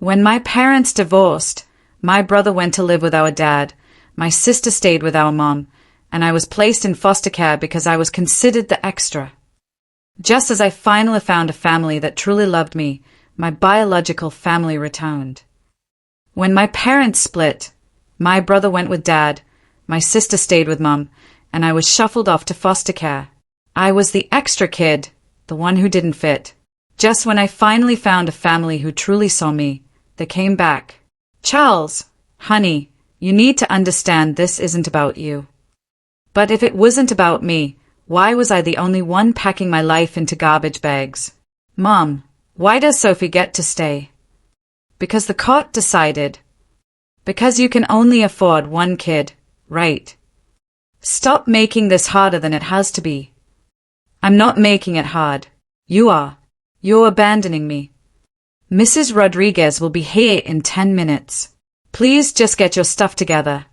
When my parents divorced, my brother went to live with our dad, my sister stayed with our mom, and I was placed in foster care because I was considered the extra. Just as I finally found a family that truly loved me, my biological family returned. When my parents split, my brother went with dad, my sister stayed with mom, and I was shuffled off to foster care. I was the extra kid, the one who didn't fit. Just when I finally found a family who truly saw me, they came back. Charles, honey, you need to understand this isn't about you. But if it wasn't about me, why was I the only one packing my life into garbage bags? Mom, why does Sophie get to stay? Because the court decided. Because you can only afford one kid, right? Stop making this harder than it has to be. I'm not making it hard. You are. You're abandoning me. Mrs. Rodriguez will be here in 10 minutes. Please just get your stuff together.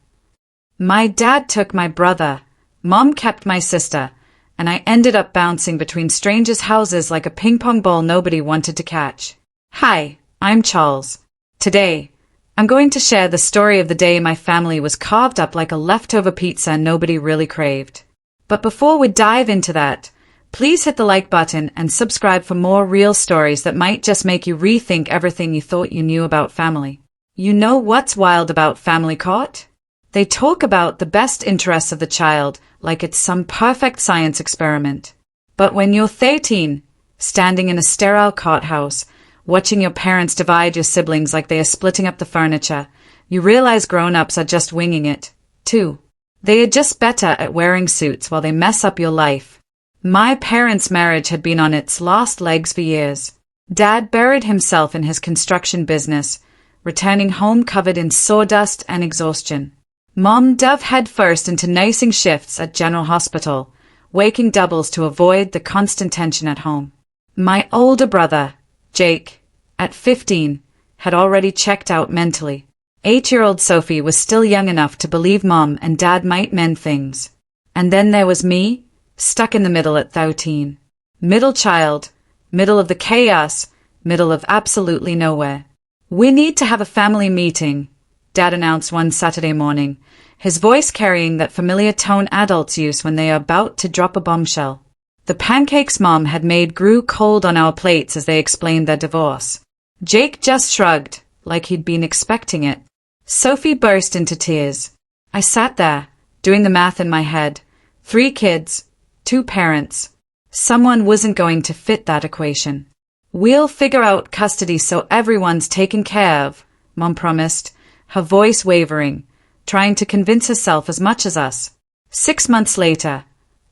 My dad took my brother, Mom kept my sister, and I ended up bouncing between strangers' houses like a ping-pong ball nobody wanted to catch. Hi, I'm Charles. Today, I'm going to share the story of the day my family was carved up like a leftover pizza nobody really craved. But before we dive into that, please hit the like button and subscribe for more real stories that might just make you rethink everything you thought you knew about family. You know what's wild about Family Court? They talk about the best interests of the child like it's some perfect science experiment. But when you're 13, standing in a sterile courthouse, watching your parents divide your siblings like they are splitting up the furniture, you realize grown-ups are just winging it, too. They are just better at wearing suits while they mess up your life. My parents' marriage had been on its last legs for years. Dad buried himself in his construction business, returning home covered in sawdust and exhaustion. Mom dove headfirst into nursing shifts at General Hospital, waking doubles to avoid the constant tension at home. My older brother, Jake, at 15, had already checked out mentally. 8-year-old Sophie was still young enough to believe Mom and Dad might mend things. And then there was me, stuck in the middle at 13. Middle child, middle of the chaos, middle of absolutely nowhere. We need to have a family meeting, Dad announced one Saturday morning, his voice carrying that familiar tone adults use when they are about to drop a bombshell. The pancakes Mom had made grew cold on our plates as they explained their divorce. Jake just shrugged, like he'd been expecting it. Sophie burst into tears. I sat there, doing the math in my head. 3 kids, 2 parents. Someone wasn't going to fit that equation. We'll figure out custody so everyone's taken care of, Mom promised, her voice wavering, trying to convince herself as much as us. 6 months later,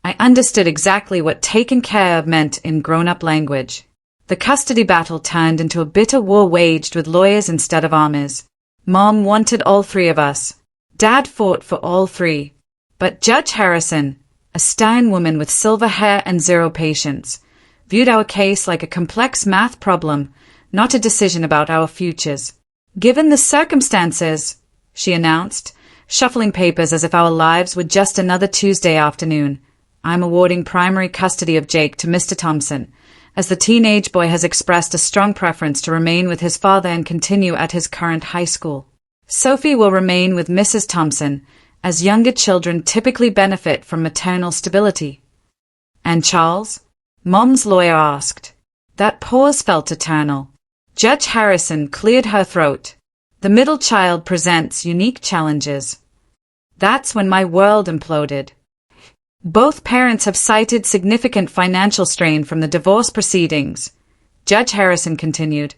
I understood exactly what taken care of meant in grown-up language. The custody battle turned into a bitter war waged with lawyers instead of armies. Mom wanted all 3 of us. Dad fought for all 3. But Judge Harrison, a stern woman with silver hair and zero patience, viewed our case like a complex math problem, not a decision about our futures. Given the circumstances, she announced, shuffling papers as if our lives were just another Tuesday afternoon, I'm awarding primary custody of Jake to Mr. Thompson, as the teenage boy has expressed a strong preference to remain with his father and continue at his current high school. Sophie will remain with Mrs. Thompson, as younger children typically benefit from maternal stability. And Charles? Mom's lawyer asked. That pause felt eternal. Judge Harrison cleared her throat. The middle child presents unique challenges. That's when my world imploded. Both parents have cited significant financial strain from the divorce proceedings, Judge Harrison continued,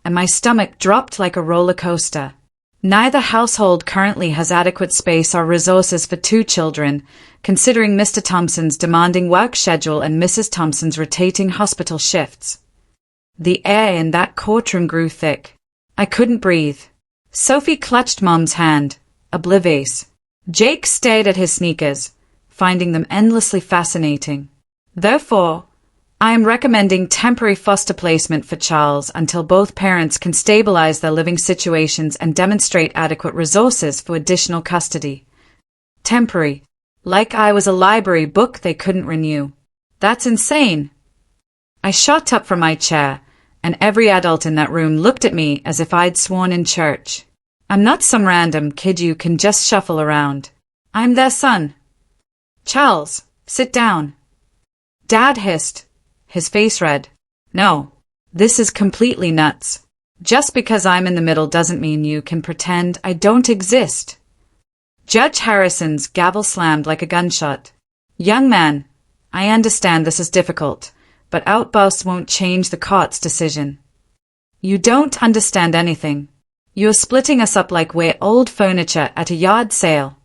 and my stomach dropped like a roller coaster. Neither household currently has adequate space or resources for 2 children, considering Mr. Thompson's demanding work schedule and Mrs. Thompson's rotating hospital shifts. The air in that courtroom grew thick. I couldn't breathe. Sophie clutched Mom's hand, oblivious. Jake stared at his sneakers, finding them endlessly fascinating. Therefore, I am recommending temporary foster placement for Charles until both parents can stabilize their living situations and demonstrate adequate resources for additional custody. Temporary. Like I was a library book they couldn't renew. That's insane. I shot up from my chair, and every adult in that room looked at me as if I'd sworn in church. I'm not some random kid you can just shuffle around. I'm their son. Charles, sit down. Dad hissed, his face red. No, this is completely nuts. Just because I'm in the middle doesn't mean you can pretend I don't exist. Judge Harrison's gavel slammed like a gunshot. Young man, I understand this is difficult, but outbursts won't change the court's decision. You don't understand anything. You're splitting us up like we're old furniture at a yard sale.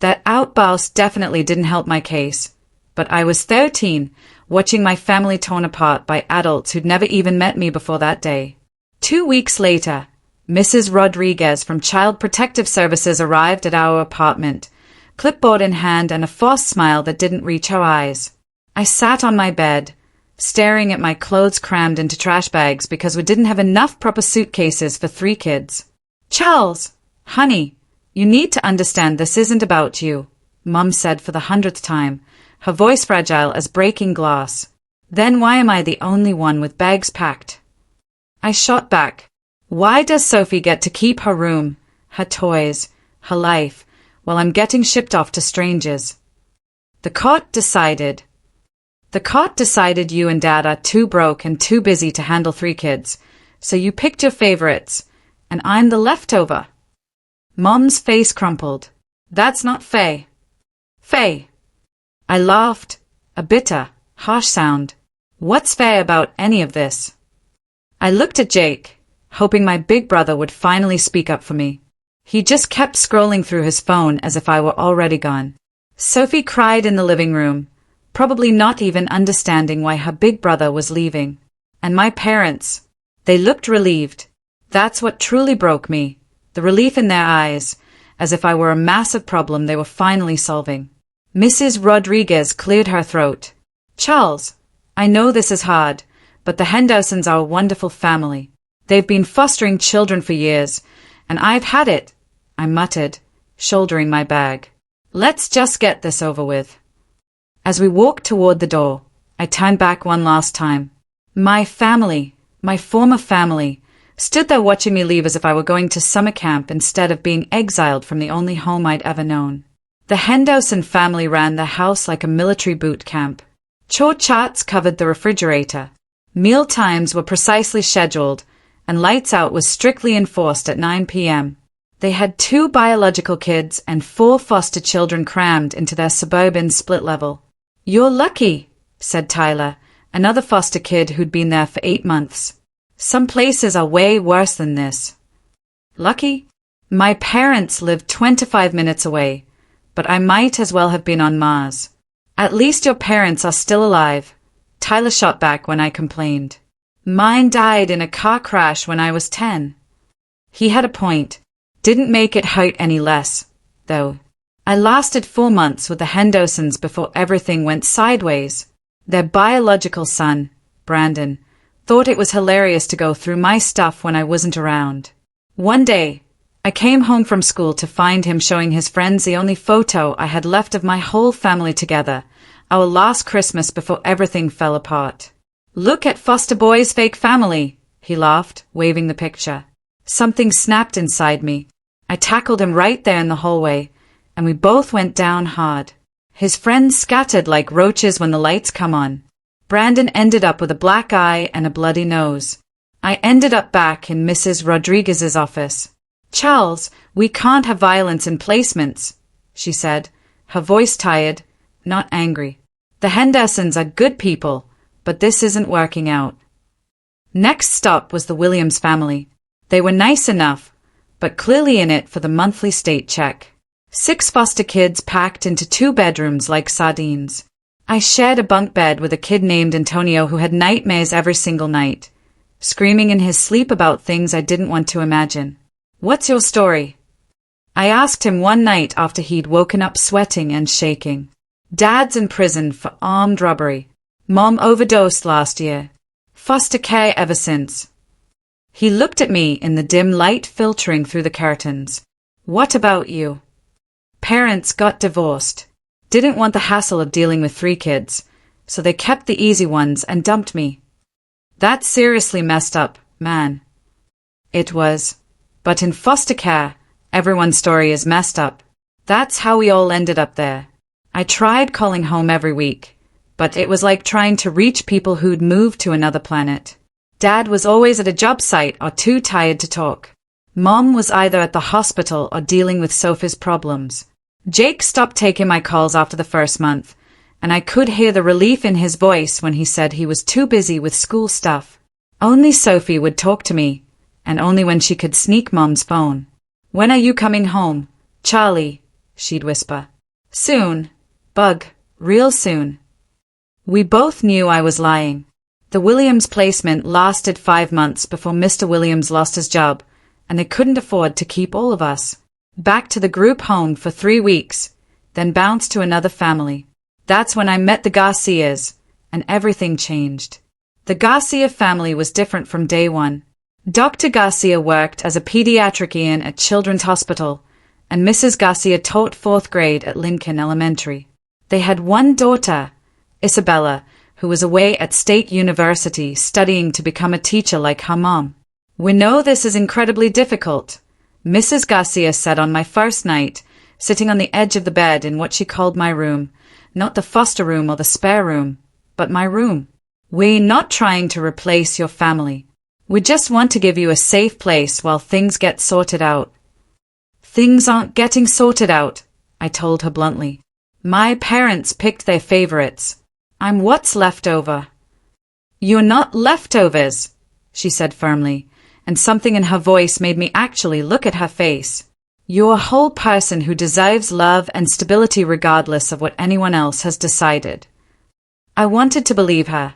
That outburst definitely didn't help my case, but I was 13, watching my family torn apart by adults who'd never even met me before that day. 2 weeks later, Mrs. Rodriguez from Child Protective Services arrived at our apartment, clipboard in hand and a forced smile that didn't reach her eyes. I sat on my bed, staring at my clothes crammed into trash bags because we didn't have enough proper suitcases for 3 kids. Charles, honey, you need to understand this isn't about you, Mum said for the 100th time, her voice fragile as breaking glass. Then why am I the only one with bags packed? I shot back. Why does Sophie get to keep her room, her toys, her life, while I'm getting shipped off to strangers? The court decided you and Dad are too broke and too busy to handle 3 kids, so you picked your favorites, and I'm the leftover. Mom's face crumpled. That's not fair. Fair. I laughed, a bitter, harsh sound. What's fair about any of this? I looked at Jake, hoping my big brother would finally speak up for me. He just kept scrolling through his phone as if I were already gone. Sophie cried in the living room, probably not even understanding why her big brother was leaving. And my parents, they looked relieved. That's what truly broke me, the relief in their eyes, as if I were a massive problem they were finally solving. Mrs. Rodriguez cleared her throat. Charles, I know this is hard, but the Hendersons are a wonderful family. They've been fostering children for years, and I've had it, I muttered, shouldering my bag. Let's just get this over with. As we walked toward the door, I turned back one last time. My family, my former family, stood there watching me leave as if I were going to summer camp instead of being exiled from the only home I'd ever known. The Henderson family ran their house like a military boot camp. Chore charts covered the refrigerator. Meal times were precisely scheduled, and lights out was strictly enforced at 9 p.m. They had 2 biological kids and 4 foster children crammed into their suburban split level. You're lucky, said Tyler, another foster kid who'd been there for 8 months. Some places are way worse than this. Lucky? My parents lived 25 minutes away, but I might as well have been on Mars. At least your parents are still alive, Tyler shot back when I complained. Mine died in a car crash when I was 10. He had a point. Didn't make it hurt any less, though. I lasted 4 months with the Hendersons before everything went sideways. Their biological son, Brandon, thought it was hilarious to go through my stuff when I wasn't around. One day, I came home from school to find him showing his friends the only photo I had left of my whole family together, our last Christmas before everything fell apart. Look at Foster Boy's fake family, he laughed, waving the picture. Something snapped inside me. I tackled him right there in the hallway, and we both went down hard. His friends scattered like roaches when the lights come on. Brandon ended up with a black eye and a bloody nose. I ended up back in Mrs. Rodriguez's office. Charles, we can't have violence in placements, she said, her voice tired, not angry. The Hendersons are good people, but this isn't working out. Next stop was the Williams family. They were nice enough, but clearly in it for the monthly state check. 6 foster kids packed into 2 bedrooms like sardines. I shared a bunk bed with a kid named Antonio who had nightmares every single night, screaming in his sleep about things I didn't want to imagine. What's your story? I asked him one night after he'd woken up sweating and shaking. Dad's in prison for armed robbery. Mom overdosed last year. Foster care ever since. He looked at me in the dim light filtering through the curtains. What about you? Parents got divorced. Didn't want the hassle of dealing with 3 kids, so they kept the easy ones and dumped me. That's seriously messed up, man. It was. But in foster care, everyone's story is messed up. That's how we all ended up there. I tried calling home every week, but it was like trying to reach people who'd moved to another planet. Dad was always at a job site or too tired to talk. Mom was either at the hospital or dealing with Sophie's problems. Jake stopped taking my calls after the first month, and I could hear the relief in his voice when he said he was too busy with school stuff. Only Sophie would talk to me, and only when she could sneak Mom's phone. "When are you coming home, Charlie?" she'd whisper. "Soon, Bug, real soon." We both knew I was lying. The Williams placement lasted 5 months before Mr. Williams lost his job, and they couldn't afford to keep all of us. Back to the group home for 3 weeks, then bounced to another family. That's when I met the Garcias, and everything changed. The Garcia family was different from day one. Dr. Garcia worked as a pediatrician at Children's Hospital, and Mrs. Garcia taught 4th grade at Lincoln Elementary. They had one daughter, Isabella, who was away at State University studying to become a teacher like her mom. "We know this is incredibly difficult," Mrs. Garcia said on my first night, sitting on the edge of the bed in what she called my room, not the foster room or the spare room, but my room. "We're not trying to replace your family. We just want to give you a safe place while things get sorted out." "Things aren't getting sorted out," I told her bluntly. "My parents picked their favorites. I'm what's left over." "You're not leftovers," she said firmly, and something in her voice made me actually look at her face. "You're a whole person who deserves love and stability regardless of what anyone else has decided." I wanted to believe her,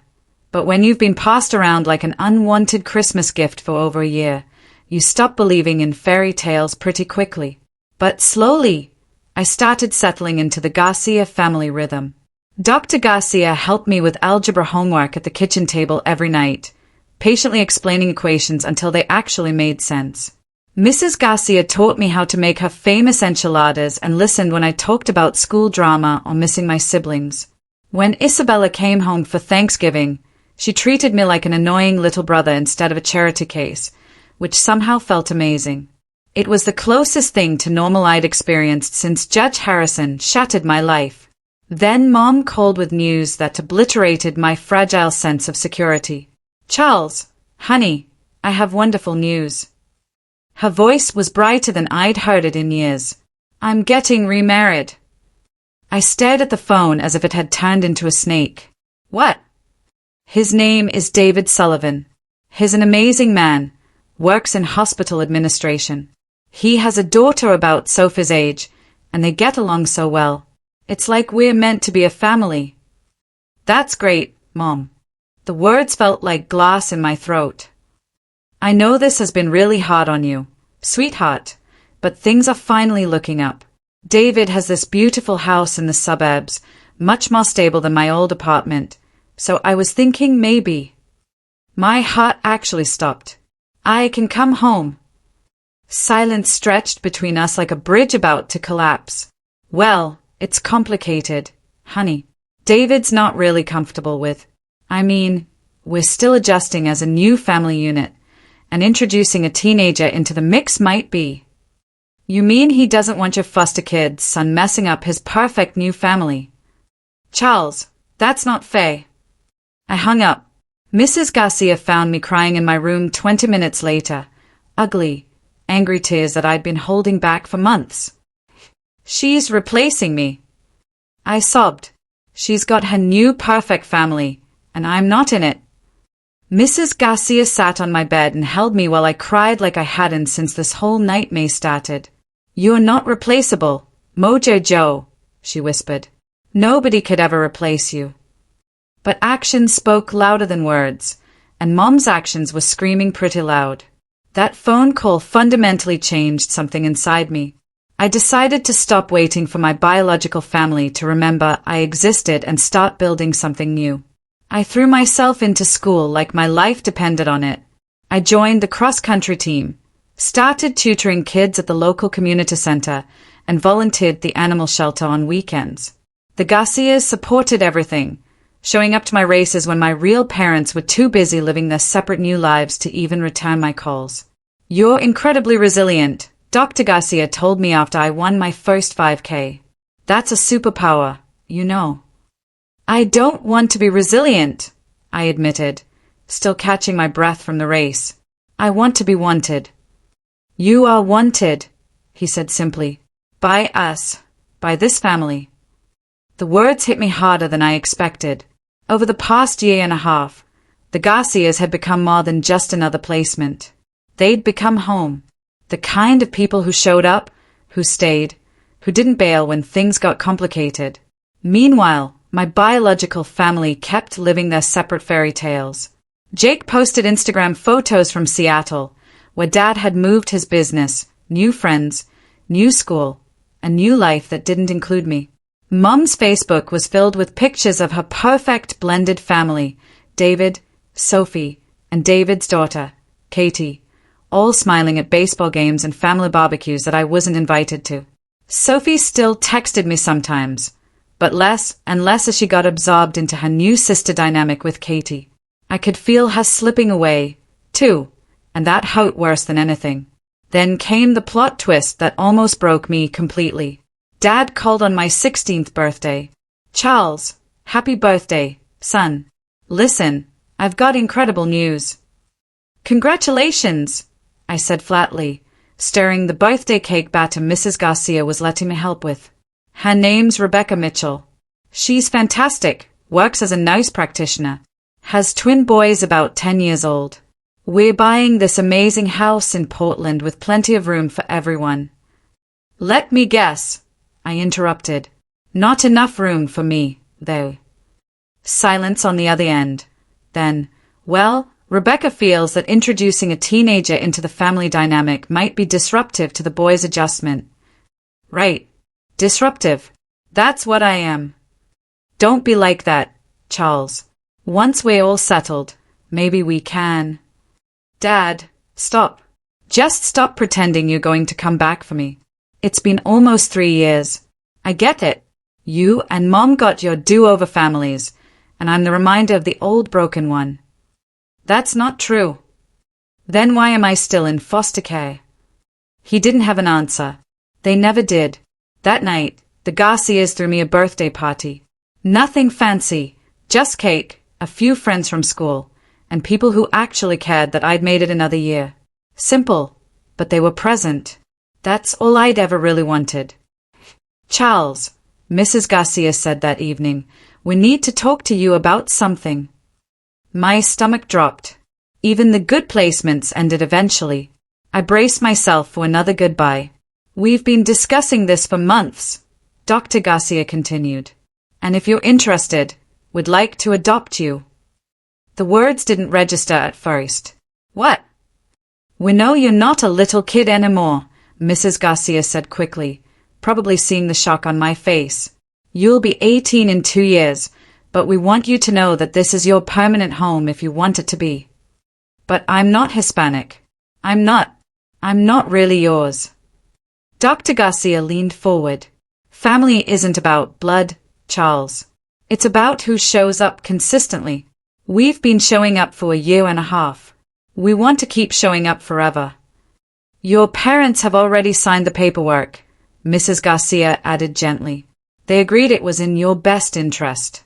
but when you've been passed around like an unwanted Christmas gift for over a year, you stop believing in fairy tales pretty quickly. But slowly, I started settling into the Garcia family rhythm. Dr. Garcia helped me with algebra homework at the kitchen table every night, patiently explaining equations until they actually made sense. Mrs. Garcia taught me how to make her famous enchiladas and listened when I talked about school drama or missing my siblings. When Isabella came home for Thanksgiving, she treated me like an annoying little brother instead of a charity case, which somehow felt amazing. It was the closest thing to normal I'd experienced since Judge Harrison shattered my life. Then Mom called with news that obliterated my fragile sense of security. "Charles, honey, I have wonderful news." Her voice was brighter than I'd heard it in years. "I'm getting remarried." I stared at the phone as if it had turned into a snake. "What?" "His name is David Sullivan. He's an amazing man, works in hospital administration. He has a daughter about Sophie's age, and they get along so well. It's like we're meant to be a family." "That's great, Mom." The words felt like glass in my throat. "I know this has been really hard on you, sweetheart, but things are finally looking up. David has this beautiful house in the suburbs, much more stable than my old apartment, so I was thinking maybe." My heart actually stopped. "I can come home." Silence stretched between us like a bridge about to collapse. "Well, it's complicated, honey. David's not really comfortable with. I mean, we're still adjusting as a new family unit, and introducing a teenager into the mix might be." "You mean he doesn't want your foster kid's son messing up his perfect new family?" "Charles, that's not fair." I hung up. Mrs. Garcia found me crying in my room 20 minutes later, ugly, angry tears that I'd been holding back for months. "She's replacing me." I sobbed. "She's got her new perfect family, and I'm not in it." Mrs. Garcia sat on my bed and held me while I cried like I hadn't since this whole nightmare started. "You're not replaceable, Mojo Joe," she whispered. "Nobody could ever replace you." But actions spoke louder than words, and Mom's actions were screaming pretty loud. That phone call fundamentally changed something inside me. I decided to stop waiting for my biological family to remember I existed and start building something new. I threw myself into school like my life depended on it. I joined the cross-country team, started tutoring kids at the local community center, and volunteered at the animal shelter on weekends. The Garcias supported everything, showing up to my races when my real parents were too busy living their separate new lives to even return my calls. You're incredibly resilient, Dr. Garcia told me after I won my first 5K. That's a superpower, you know. I don't want to be resilient, I admitted, still catching my breath from the race. I want to be wanted. You are wanted, he said simply. By us. By this family. The words hit me harder than I expected. Over the past year and a half, the Garcias had become more than just another placement. They'd become home. The kind of people who showed up, who stayed, who didn't bail when things got complicated. Meanwhile, my biological family kept living their separate fairy tales. Jake posted Instagram photos from Seattle, where Dad had moved his business, new friends, new school, a new life that didn't include me. Mom's Facebook was filled with pictures of her perfect blended family, David, Sophie, and David's daughter, Katie, all smiling at baseball games and family barbecues that I wasn't invited to. Sophie still texted me sometimes, but less and less as she got absorbed into her new sister dynamic with Katie. I could feel her slipping away, too, and that hurt worse than anything. Then came the plot twist that almost broke me completely. Dad called on my 16th birthday. Charles, happy birthday, son. Listen, I've got incredible news. Congratulations, I said flatly, stirring the birthday cake batter Mrs. Garcia was letting me help with. Her name's Rebecca Mitchell. She's fantastic, works as a nurse practitioner, has twin boys about 10 years old. We're buying this amazing house in Portland with plenty of room for everyone. Let me guess, I interrupted. Not enough room for me, though. Silence on the other end. Then, well, Rebecca feels that introducing a teenager into the family dynamic might be disruptive to the boys' adjustment. Right. Disruptive. That's what I am. Don't be like that, Charles. Once we're all settled, maybe we can. Dad, stop. Just stop pretending you're going to come back for me. It's been almost 3 years. I get it. You and Mom got your do-over families, and I'm the reminder of the old broken one. That's not true. Then why am I still in foster care? He didn't have an answer. They never did. That night, the Garcias threw me a birthday party. Nothing fancy, just cake, a few friends from school, and people who actually cared that I'd made it another year. Simple, but they were present. That's all I'd ever really wanted. Charles, Mrs. Garcia said that evening, we need to talk to you about something. My stomach dropped. Even the good placements ended eventually. I braced myself for another goodbye. We've been discussing this for months, Dr. Garcia continued. And if you're interested, we'd like to adopt you. The words didn't register at first. What? We know you're not a little kid anymore, Mrs. Garcia said quickly, probably seeing the shock on my face. You'll be 18 in 2 years, but we want you to know that this is your permanent home if you want it to be. But I'm not Hispanic. I'm not really yours. Dr. Garcia leaned forward. Family isn't about blood, Charles. It's about who shows up consistently. We've been showing up for a year and a half. We want to keep showing up forever. Your parents have already signed the paperwork, Mrs. Garcia added gently. They agreed it was in your best interest.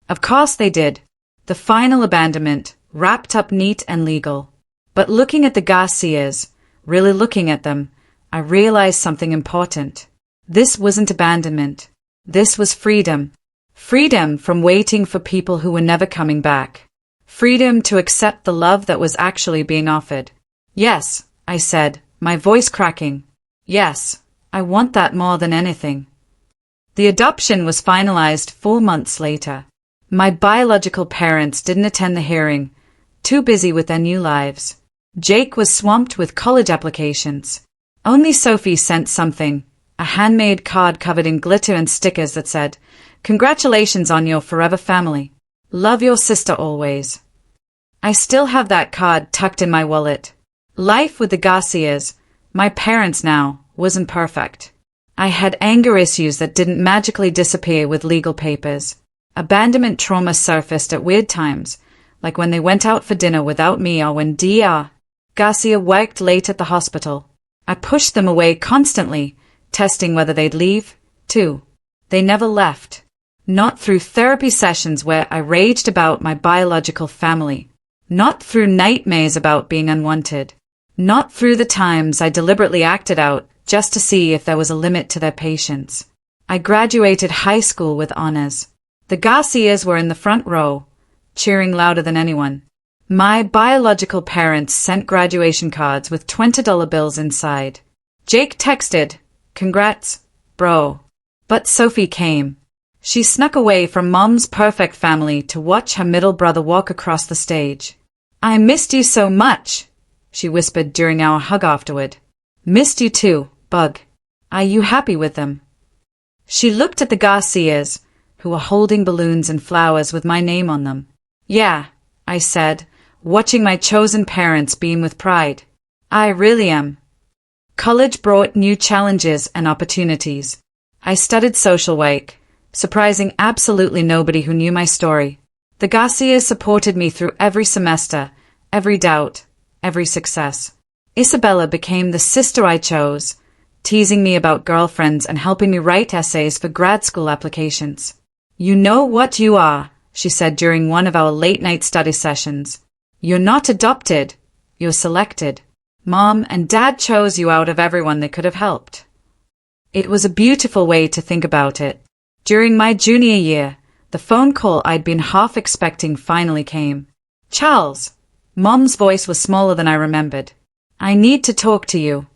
Of course they did. The final abandonment, wrapped up neat and legal. But looking at the Garcias, really looking at them, I realized something important. This wasn't abandonment. This was freedom. Freedom from waiting for people who were never coming back. Freedom to accept the love that was actually being offered. Yes, I said, my voice cracking. Yes, I want that more than anything. The adoption was finalized 4 months later. My biological parents didn't attend the hearing, too busy with their new lives. Jake was swamped with college applications. Only Sophie sent something, a handmade card covered in glitter and stickers that said, "Congratulations on your forever family. Love your sister always." I still have that card tucked in my wallet. Life with the Garcias, my parents now, wasn't perfect. I had anger issues that didn't magically disappear with legal papers. Abandonment trauma surfaced at weird times, like when they went out for dinner without me or when Dr. Garcia worked late at the hospital. I pushed them away constantly, testing whether they'd leave, too. They never left. Not through therapy sessions where I raged about my biological family. Not through nightmares about being unwanted. Not through the times I deliberately acted out just to see if there was a limit to their patience. I graduated high school with honors. The Garcias were in the front row, cheering louder than anyone. My biological parents sent graduation cards with $20 bills inside. Jake texted, "Congrats, bro." But Sophie came. She snuck away from Mom's perfect family to watch her middle brother walk across the stage. "I missed you so much," she whispered during our hug afterward. "Missed you too, Bug. Are you happy with them?" She looked at the Garcias, who were holding balloons and flowers with my name on them. "Yeah," I said, watching my chosen parents beam with pride. "I really am." College brought new challenges and opportunities. I studied social work, surprising absolutely nobody who knew my story. The Garcias supported me through every semester, every doubt, every success. Isabella became the sister I chose, teasing me about girlfriends and helping me write essays for grad school applications. "You know what you are," she said during one of our late-night study sessions. "You're not adopted, you're selected. Mom and Dad chose you out of everyone they could have helped." It was a beautiful way to think about it. During my junior year, the phone call I'd been half expecting finally came. "Charles." Mom's voice was smaller than I remembered. "I need to talk to you."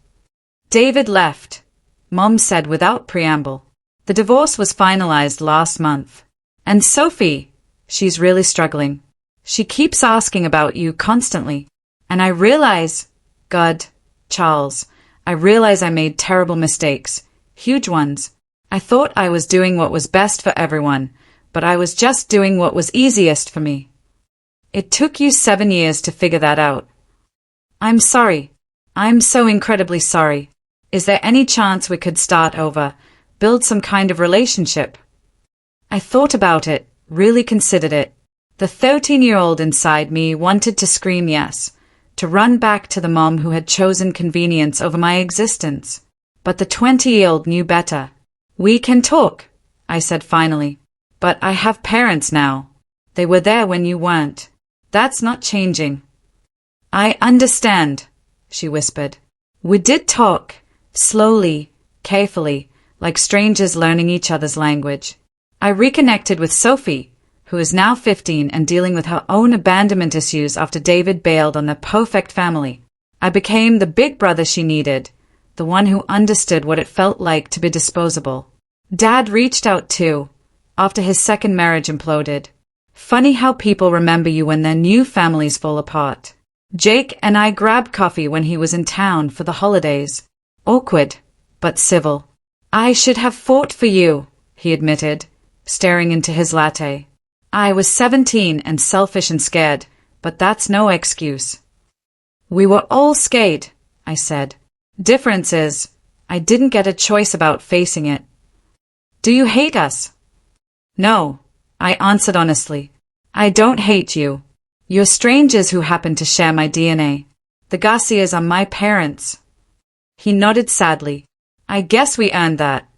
"David left," Mom said without preamble. "The divorce was finalized last month. And Sophie, she's really struggling. She keeps asking about you constantly. And I realize, God, Charles, I realize I made terrible mistakes, huge ones. I thought I was doing what was best for everyone, but I was just doing what was easiest for me. It took you 7 years to figure that out. I'm sorry. I'm so incredibly sorry. Is there any chance we could start over, build some kind of relationship?" I thought about it, really considered it. The 13-year-old inside me wanted to scream yes, to run back to the mom who had chosen convenience over my existence. But the 20-year-old knew better. "We can talk," I said finally. "But I have parents now. They were there when you weren't. That's not changing." "I understand," she whispered. We did talk, slowly, carefully, like strangers learning each other's language. I reconnected with Sophie, who is now 15 and dealing with her own abandonment issues after David bailed on their perfect family. I became the big brother she needed, the one who understood what it felt like to be disposable. Dad reached out too, after his second marriage imploded. Funny how people remember you when their new families fall apart. Jake and I grabbed coffee when he was in town for the holidays. Awkward, but civil. "I should have fought for you," he admitted, staring into his latte. "I was 17 and selfish and scared, but that's no excuse." "We were all scared," I said. "Difference is, I didn't get a choice about facing it." "Do you hate us?" "No," I answered honestly. "I don't hate you. You're strangers who happen to share my DNA. The Garcias are my parents." He nodded sadly. "I guess we earned that."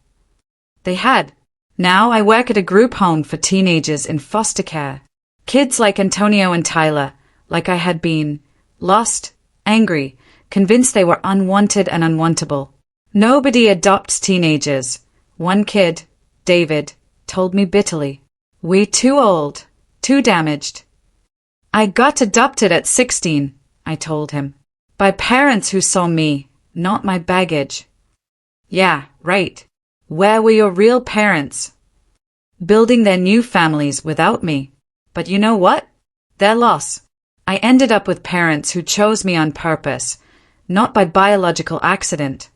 They had. Now I work at a group home for teenagers in foster care. Kids like Antonio and Tyler, like I had been, lost, angry, convinced they were unwanted and unwantable. Nobody adopts teenagers. One kid, David, told me bitterly. "We're too old, too damaged." "I got adopted at 16, I told him. "By parents who saw me, not my baggage." "Yeah, right. Where were your real parents?" "Building their new families without me. But you know what? Their loss. I ended up with parents who chose me on purpose, not by biological accident.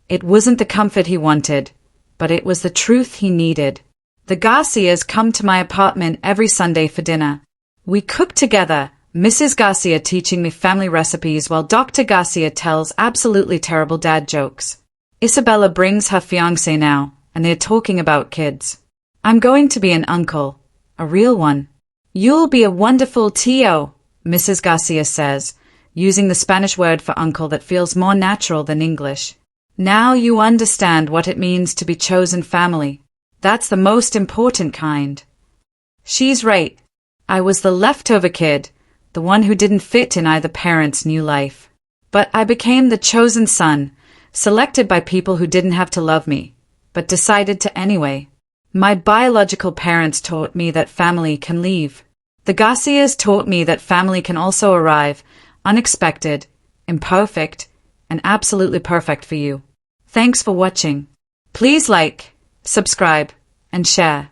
It wasn't the comfort he wanted, but it was the truth he needed. The Garcias come to my apartment every Sunday for dinner. We cook together, Mrs. Garcia teaching me family recipes while Dr. Garcia tells absolutely terrible dad jokes. Isabella brings her fiancé now, and they're talking about kids. I'm going to be an uncle, a real one. You'll be a wonderful tío, Mrs. Garcia says, using the Spanish word for uncle that feels more natural than English. Now you understand what it means to be chosen family. That's the most important kind. She's right. I was the leftover kid, the one who didn't fit in either parent's new life. But I became the chosen son, selected by people who didn't have to love me, but decided to anyway. My biological parents taught me that family can leave. The Garcias taught me that family can also arrive, unexpected, imperfect, and absolutely perfect for you. Thanks for watching. Please like, subscribe, and share.